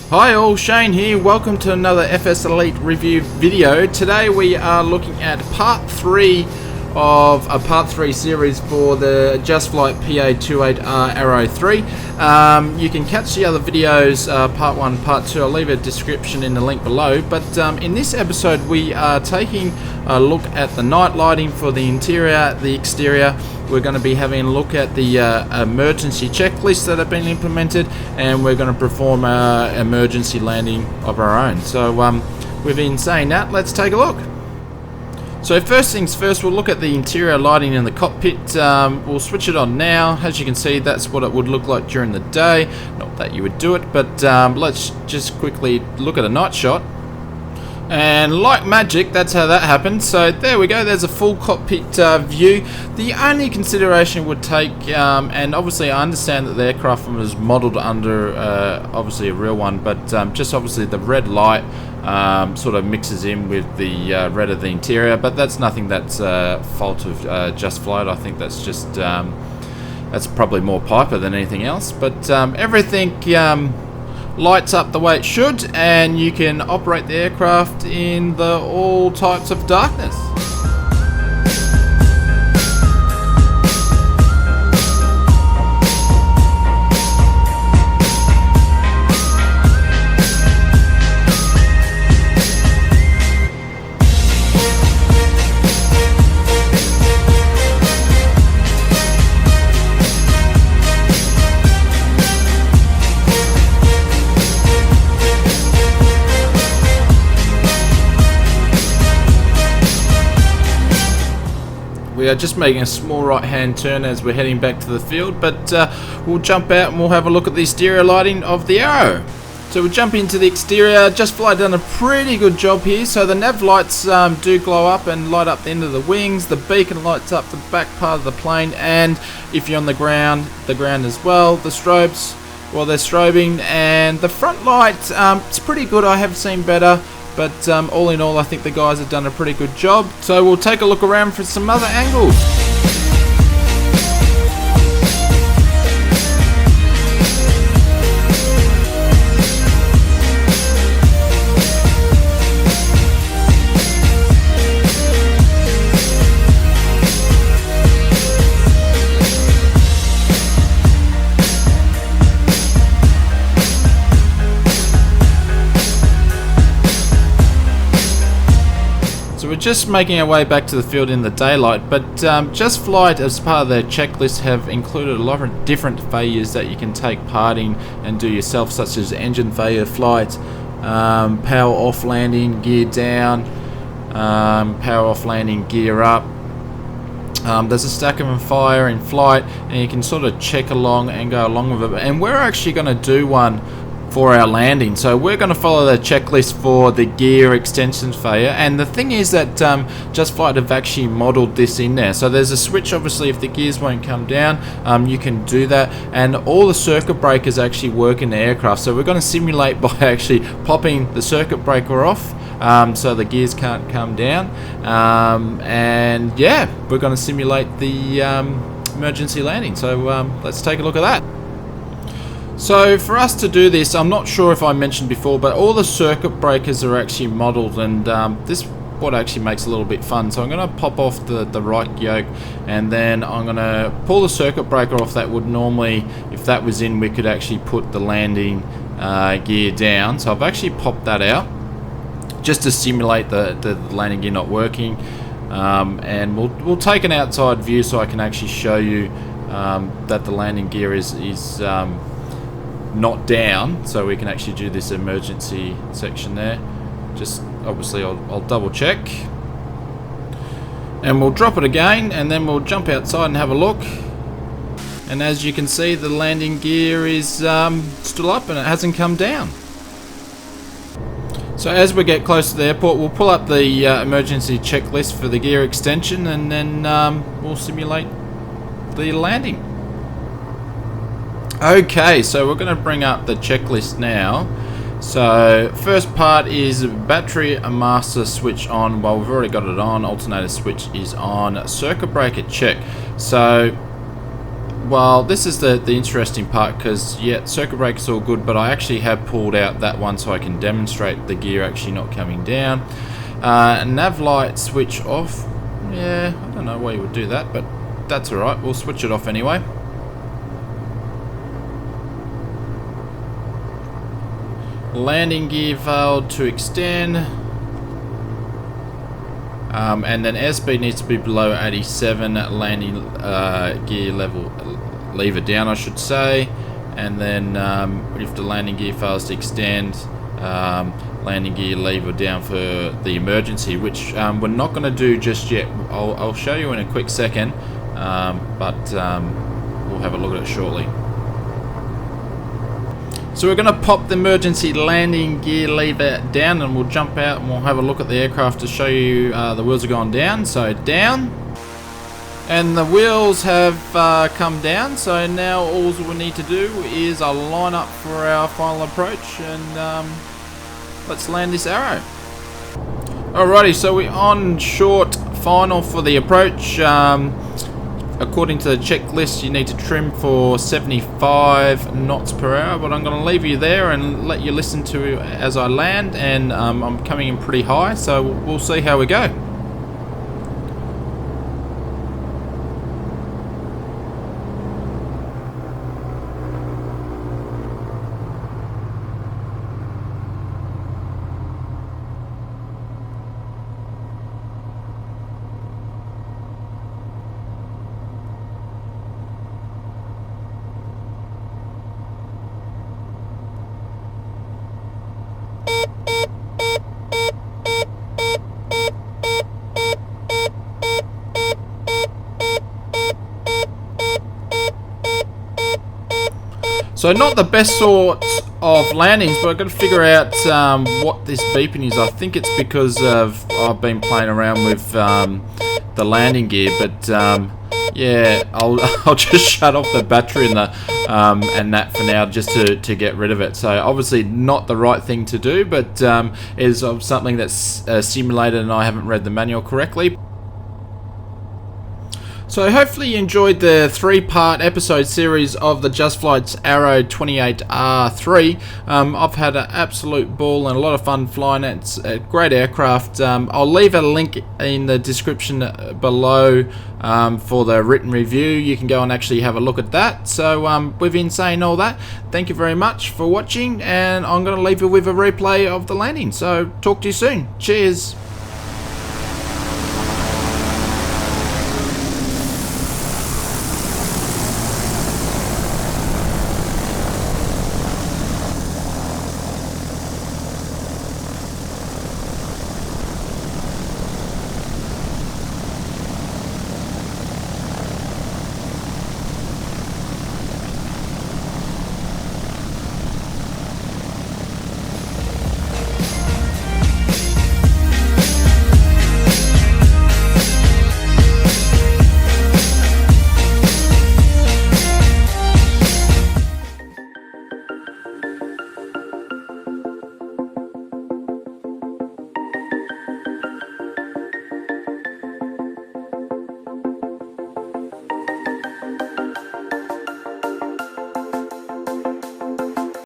Hi all, Shane here. Welcome to another FSElite review video. Today we are looking at part 3 of a part 3 series for the Flights PA-28R Arrow III. You can catch the other videos, part 1, part 2. I'll leave a description in the link below. But in this episode we are taking a look at the night lighting for the interior, the exterior. We're going to be having a look at the emergency checklists that have been implemented, and we're going to perform an emergency landing of our own. So with been saying that, let's take a look. So first things first, we'll look at the interior lighting in the cockpit. We'll switch it on now. As you can see, that's what it would look like during the day. Not that you would do it, but let's just quickly look at a night shot. And like magic, that's how that happened. So there we go, there's a full cockpit view. The only consideration would take, and obviously I understand that the aircraft was modelled under obviously a real one, but just obviously the red light sort of mixes in with the red of the interior, but that's nothing that's fault of Just Flight. I think that's just, that's probably more Piper than anything else, but everything lights up the way it should, and you can operate the aircraft in the all types of darkness. We are just making a small right hand turn as we're heading back to the field, but we'll jump out and we'll have a look at the exterior lighting of the Arrow. So we'll jump into the exterior. Just Flight done a pretty good job here. So the nav lights do glow up and light up the end of the wings. The beacon lights up the back part of the plane, and if you're on the ground as well. The strobes, well, they're strobing, and the front light, it's pretty good. I have seen better. But all in all, I think the guys have done a pretty good job. So we'll take a look around for some other angles. We're just making our way back to the field in the daylight, but Just Flight, as part of their checklist, have included a lot of different failures that you can take part in and do yourself, such as engine failure flight, power off landing, gear down, power off landing, gear up. There's a stack of them fire in flight, and you can sort of check along and go along with it. And we're actually going to do one for our landing, so we're going to follow the checklist for the gear extension failure. And the thing is that Just Flight have actually modeled this in there, so there's a switch. Obviously if the gears won't come down, you can do that, and all the circuit breakers actually work in the aircraft. So we're going to simulate by actually popping the circuit breaker off, so the gears can't come down, and yeah, we're going to simulate the emergency landing. So let's take a look at that. So for us to do this, I'm not sure if I mentioned before, but all the circuit breakers are actually modeled, and this what actually makes it a little bit fun. So I'm going to pop off the right yoke, and then I'm going to pull the circuit breaker off. That would normally, if that was in, we could actually put the landing gear down. So I've actually popped that out just to simulate the landing gear not working, and we'll take an outside view so I can actually show you that the landing gear is not down, so we can actually do this emergency section there. Just obviously I'll double check, and we'll drop it again, and then we'll jump outside and have a look. And as you can see, the landing gear is still up and it hasn't come down. So as we get close to the airport, we'll pull up the emergency checklist for the gear extension, and then we'll simulate the landing. Okay, so we're going to bring up the checklist now. So first part is battery master switch on. Well, we've already got it on. Alternator switch is on. Circuit breaker check. So well, this is the interesting part, because yeah, circuit breaker's all good, but I actually have pulled out that one so I can demonstrate the gear actually not coming down. Nav light switch off. Yeah, I don't know why you would do that, but that's alright, we'll switch it off anyway. Landing gear failed to extend. And then airspeed needs to be below 87, landing gear lever down, I should say. And then if the landing gear fails to extend, landing gear lever down for the emergency, which we're not going to do just yet. I'll show you in a quick second, but we'll have a look at it shortly. So we're going to pop the emergency landing gear lever down, and we'll jump out and we'll have a look at the aircraft to show you the wheels are gone down. So down, and the wheels have come down. So now all we need to do is line up for our final approach, and let's land this Arrow. Alrighty, so we're on short final for the approach. According to the checklist, you need to trim for 75 knots per hour, but I'm going to leave you there and let you listen to as I land, and I'm coming in pretty high, so we'll see how we go. So not the best sort of landings, but I've got to figure out what this beeping is. I think it's because I've been playing around with the landing gear, but yeah, I'll just shut off the battery and that for now, just to get rid of it. So obviously not the right thing to do, but is something that's simulated and I haven't read the manual correctly. So hopefully you enjoyed the 3-part episode series of the Just Flight's Arrow 28R III. I've had an absolute ball and a lot of fun flying it. It's a great aircraft. I'll leave a link in the description below for the written review. You can go and actually have a look at that. So with saying all that, thank you very much for watching, and I'm going to leave you with a replay of the landing. So talk to you soon. Cheers.